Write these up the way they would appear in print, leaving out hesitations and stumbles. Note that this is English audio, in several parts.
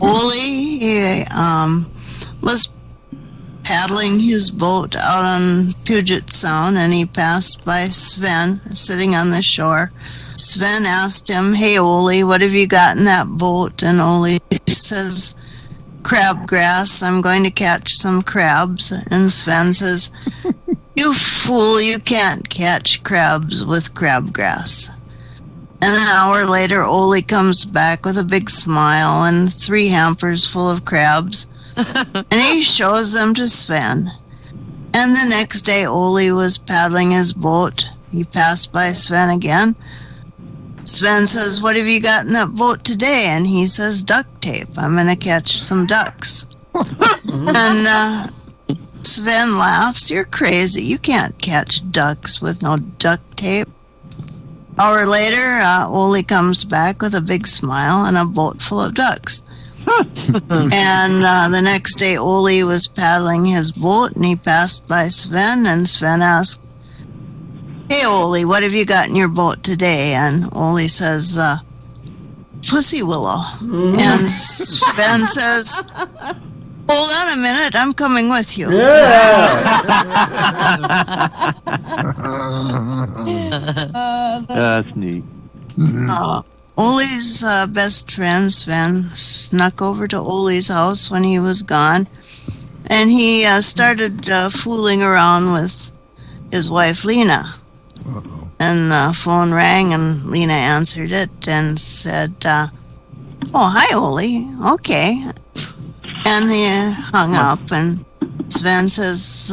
Ole was paddling his boat out on Puget Sound, and he passed by Sven sitting on the shore. Sven asked him, "Hey, Ole, what have you got in that boat?" And Ole says, "Crabgrass. I'm going to catch some crabs." And Sven says, "You fool, you can't catch crabs with crabgrass." And an hour later, Ole comes back with a big smile and 3 hampers full of crabs, and he shows them to Sven. And the next day, Ole was paddling his boat. He passed by Sven again. Sven says, "What have you got in that boat today?" And he says, "Duct tape. I'm going to catch some ducks." And Sven laughs. "You're crazy. You can't catch ducks with no duct tape." Hour later, Ole comes back with a big smile and a boat full of ducks. And the next day, Ole was paddling his boat, and he passed by Sven, and Sven asked, "Hey, Ole, what have you got in your boat today?" And Ole says, "Pussy willow." And Sven says, "Hold on a minute, I'm coming with you." That's neat. Ole's best friend, Sven, snuck over to Ole's house when he was gone, and he started fooling around with his wife, Lena. Uh-oh. And the phone rang, and Lena answered it and said, "Oh, hi, Ole. Okay." And he hung up, and Sven says,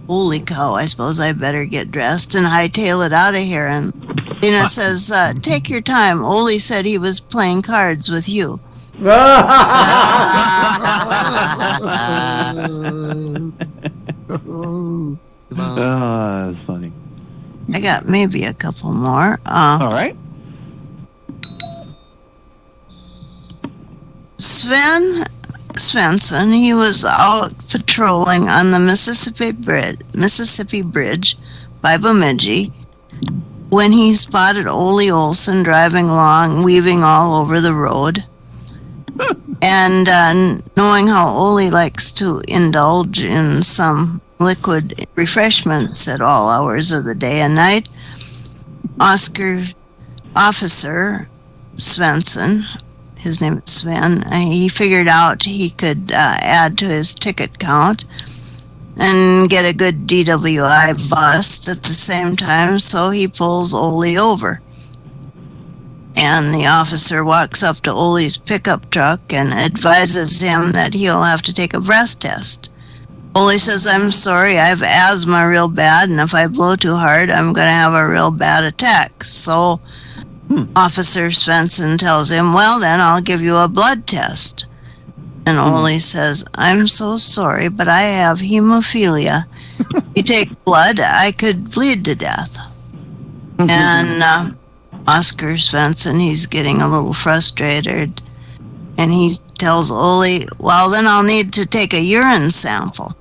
"Holy cow, I suppose I better get dressed and hightail it out of here." And Lena says, "Take your time. Ole said he was playing cards with you." That's funny. I got maybe a couple more. All right. Svensson, he was out patrolling on the Mississippi Bridge by Bemidji when he spotted Ole Olson driving along, weaving all over the road. And knowing how Ole likes to indulge in some liquid refreshments at all hours of the day and night, Officer Svensson, his name is Sven, he figured out he could add to his ticket count and get a good DWI bust at the same time, so he pulls Ole over. And the officer walks up to Ole's pickup truck and advises him that he'll have to take a breath test. Ole says, "I'm sorry, I have asthma real bad, and if I blow too hard, I'm going to have a real bad attack." So Officer Svensson tells him, "Well, then I'll give you a blood test." And Ole says, "I'm so sorry, but I have hemophilia. You take blood, I could bleed to death." And Oscar Svensson, he's getting a little frustrated, and he tells Ole, "Well, then I'll need to take a urine sample."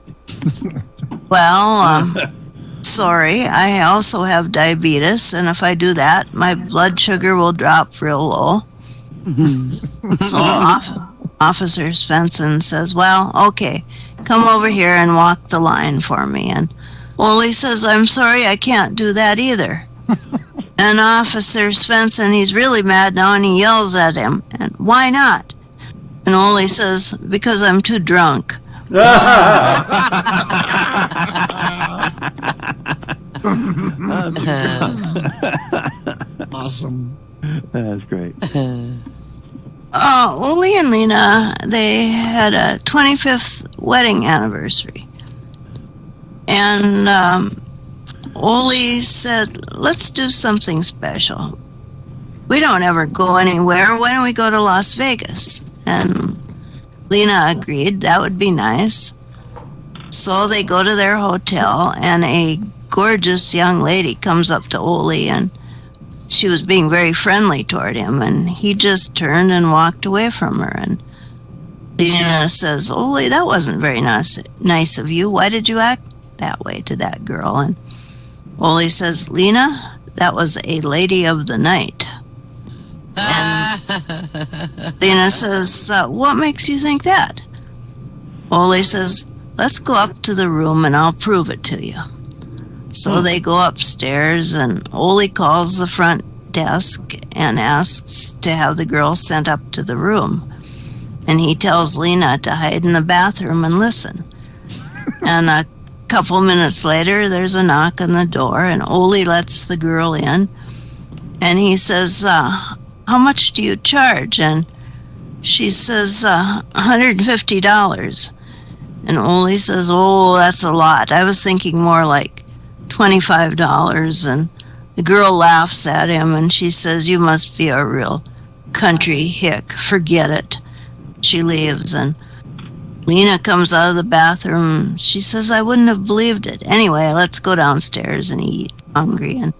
"Well, sorry, I also have diabetes, and if I do that, my blood sugar will drop real low." So Officer Svensson says, "Well, okay, come over here and walk the line for me." And Ole says, "I'm sorry, I can't do that either." And Officer Svensson, he's really mad now, and he yells at him, and "Why not?" And Ole says, "Because I'm too drunk." Awesome. That's great. Ole and Lena, they had a 25th wedding anniversary. And Ole said, "Let's do something special. We don't ever go anywhere. Why don't we go to Las Vegas?" And Lena agreed that would be nice. So they go to their hotel, and a gorgeous young lady comes up to Ole, and she was being very friendly toward him, and he just turned and walked away from her. And Lena says, "Ole, that wasn't very nice of you. Why did you act that way to that girl?" And Ole says, "Lena, that was a lady of the night." And Lena says, what makes you think that? Ole says, let's go up to the room and I'll prove it to you. So they go upstairs and Ole calls the front desk and asks to have the girl sent up to the room. And he tells Lena to hide in the bathroom and listen. And a couple minutes later, there's a knock on the door and Ole lets the girl in. And he says, how much do you charge? And she says, $150. And Ole says, oh, that's a lot. I was thinking more like $25. And the girl laughs at him and she says, you must be a real country hick. Forget it. She leaves and Lena comes out of the bathroom. She says, I wouldn't have believed it. Anyway, let's go downstairs and eat. Hungry. And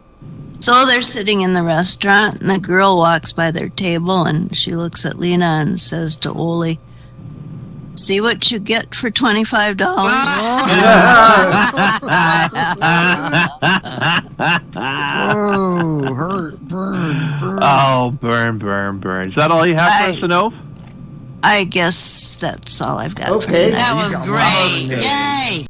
so they're sitting in the restaurant and the girl walks by their table and she looks at Lena and says to Ole, see what you get for $25? Oh, hurt, burn. Oh, burn. Is that all you have for Synnove? I guess that's all I've got. Okay. For That was great. Yay!